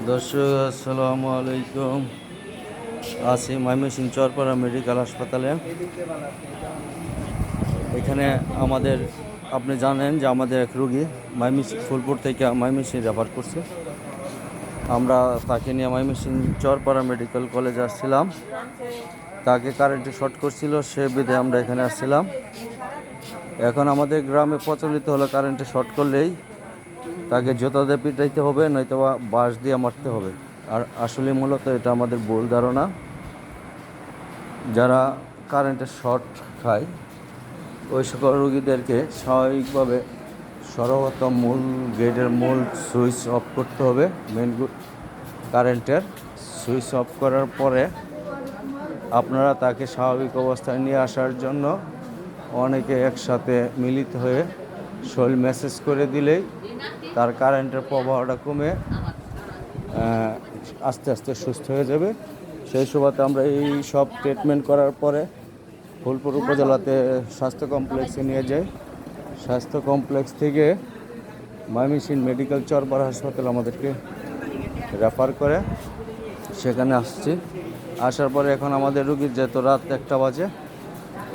দর্শক আসসালামু আলাইকুম। আছি ময়মনসিংহ চরপাড়া মেডিকেল হাসপাতালে। এখানে আমাদের আপনি জানেন যে আমাদের এক রুগী ময়মনসিংহ ফুলপুর থেকে ময়মনসিংহ রেফার করছে। আমরা তাকে নিয়ে ময়মনসিংহ চরপাড়া মেডিকেল কলেজে আসছিলাম। তাকে কারেন্টে শর্ট করছিল, সে বিধে আমরা এখানে আসছিলাম। এখন আমাদের গ্রামে প্রচলিত হলো কারেন্টে শর্ট করলেই তাকে জুতা দিয়ে পিটাইতে হবে, নয়তো বা বাঁশ দিয়ে মারতে হবে। আর আসলে মূলত এটা আমাদের ভুল ধারণা। যারা কারেন্টের শর্ট খায় ওই সকল রোগীদেরকে স্বাভাবিকভাবে সর্বপ্রথম মূল গেটের মূল সুইচ অফ করতে হবে। মেন কারেন্টের সুইচ অফ করার পরে আপনারা তাকে স্বাভাবিক অবস্থায় নিয়ে আসার জন্য অনেকে একসাথে মিলিত হয়ে শরীর ম্যাসেজ করে দিলেই তার কারেন্টের প্রবাহটা কমে আস্তে আস্তে সুস্থ হয়ে যাবে। সেই সুবাদে আমরা এই সব ট্রিটমেন্ট করার পরে ফুলপুর উপজেলাতে স্বাস্থ্য কমপ্লেক্সে নিয়ে যাই। স্বাস্থ্য কমপ্লেক্স থেকে ময়মনসিংহ মেডিকেল চরপাড়া হাসপাতাল আমাদেরকে রেফার করে, সেখানে আসছি। আসার পরে এখন আমাদের রুগীর যেহেতু রাত 1টা বাজে,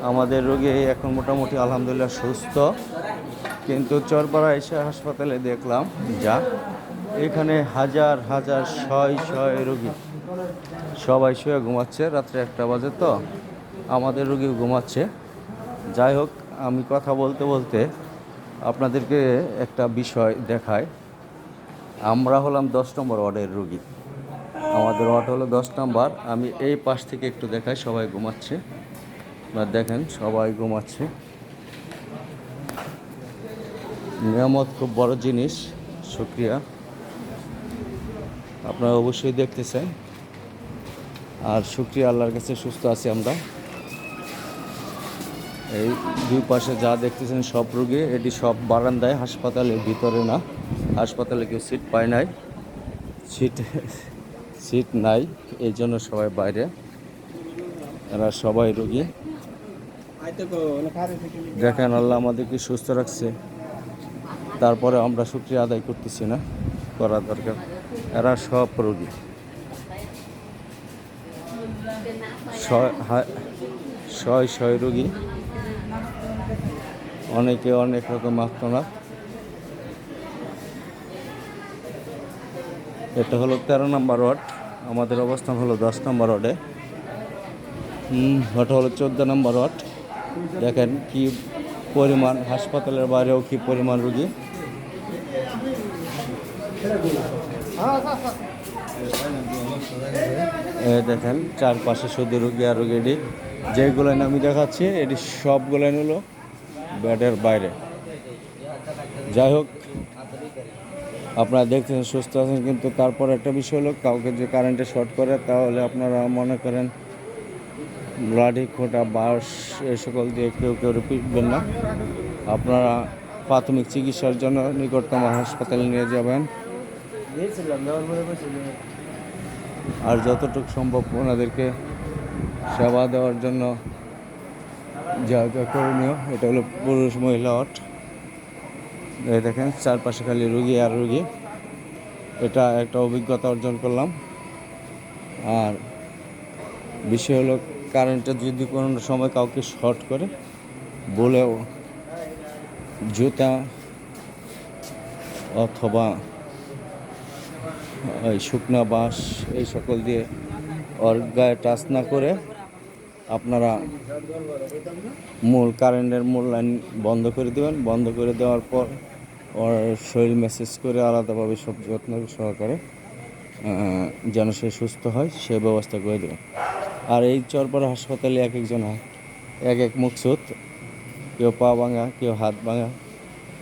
আমাদের রুগী এখন মোটামুটি আলহামদুলিল্লাহ সুস্থ। কিন্তু চরপাড়া এসে হাসপাতালে দেখলাম যা এখানে হাজার হাজার শয় শয় রুগী সবাই শুয়ে ঘুমাচ্ছে। রাত্রে 1টা বাজে তো আমাদের রুগী ঘুমাচ্ছে। যাই হোক, আমি কথা বলতে বলতে আপনাদেরকে একটা বিষয় দেখায়। আমরা হলাম 10 নম্বর ওয়ার্ডের রুগী, আমাদের ওয়ার্ড হলো 10 নম্বর। আমি এই পাশ থেকে একটু দেখাই, সবাই ঘুমাচ্ছে। আপনারা দেখেন সবাই ঘুমাচ্ছে। নিয়ামত খুব বড় জিনিস, শুকরিয়া। আপনারা অবশ্যই দেখতেছেন। আর শুকরিয়া আল্লাহর কাছে সুস্থ আছি আমরা। এই দুই পাশে যা দেখতেছেন সব রোগী, এটি সব বারান্দায়, হাসপাতালের ভিতরে না। হাসপাতালে কেউ সিট পায় নাই, সিট নাই, এই জন্য সবাই বাইরে। এরা সবাই রোগী। দেখেন আল্লাহ আমাদেরকে সুস্থ রাখছে, তারপরে আমরা শুকরিয়া আদায় করতেছি না, করা দরকার। এরা সব রোগী, শয় শয় রোগী, অনেকে অনেক রকম আত্মনাথ। এটা হলো 13 নম্বর ওয়ার্ড, আমাদের অবস্থান হলো 10 নম্বর ওয়ার্ডে। ওটা হলো 14 নম্বর ওয়ার্ড। দেখেন কি পরিমাণ, হাসপাতালের বাইরেও কি পরিমাণ রুগী। দেখেন চারপাশে শুধু রুগী আর রুগী। এটি যেগুলো আমি দেখাচ্ছি এটি সবগুলো হলো বেডের বাইরে। যাই হোক, আপনারা দেখতেছেন সুস্থ আছেন, কিন্তু তারপর একটা বিষয় হলো কাউকে যে কারেন্টে শর্ট করে তাহলে আপনারা মনে করেন লাঠি, খোঁটা, বাঁশ এই সকল দিয়ে কেউ কেউ পিটবেন না। আপনারা প্রাথমিক চিকিৎসার জন্য নিকটতম হাসপাতালে নিয়ে যাবেন। আর যতটুকু সম্ভব ওনাদেরকে সেবা দেওয়ার জন্য যা যা করণীয়, এটা হলো পুরুষ মহিলা ওয়ার্ড। এই দেখেন চারপাশে খালি রুগী আর রুগী। এটা একটা অভিজ্ঞতা অর্জন করলাম। আর বিষয় হলো কারেন্টে যদি কোনো সময় কাউকে শর্ট করে বলেও জুতা অথবা ওই শুকনা বাঁশ এই সকল দিয়ে ওর গায়ে টাচ না করে আপনারা কারেন্টের মূল লাইন বন্ধ করে দেবেন। বন্ধ করে দেওয়ার পর ওর শরীর ম্যাসেজ করে আলাদাভাবে সব যত্ন সহকারে যেন সে সুস্থ হয় সে ব্যবস্থা করে দেবেন। আর এই চরপাড়া হাসপাতালে এক একজন এক এক মকসুদ, কেউ পা ভাঙা, কেউ হাত ভাঙা,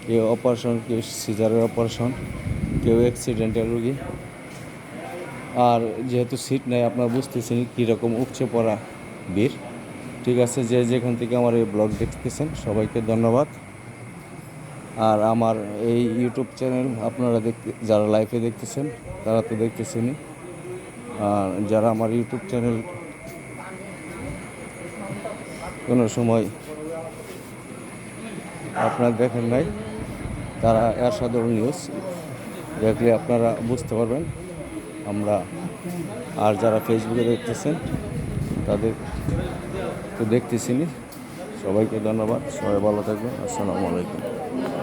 কেউ অপারেশন, কেউ সিজারের অপারেশন, কেউ অ্যাক্সিডেন্টের রুগী। আর যেহেতু সিট নেই, আপনারা বুঝতেছেন কীরকম উপচে পড়া ভিড়। ঠিক আছে, যে যেখান থেকে আমার এই ব্লগ দেখতেছেন সবাইকে ধন্যবাদ। আর আমার এই ইউটিউব চ্যানেল আপনারা যারা লাইভে দেখতেছেন তারা তো দেখতেছেনই, আর যারা আমার ইউটিউব চ্যানেল কোনো সময় আপনারা দেখেন নাই তারা এরশাদুল নিউজ দেখলে আপনারা বুঝতে পারবেন আমরা। আর যারা ফেসবুকে দেখতেছেন তাদের তো দেখতেছিনি, সবাইকে ধন্যবাদ, সবাই ভালো থাকবেন। আসসালামু আলাইকুম।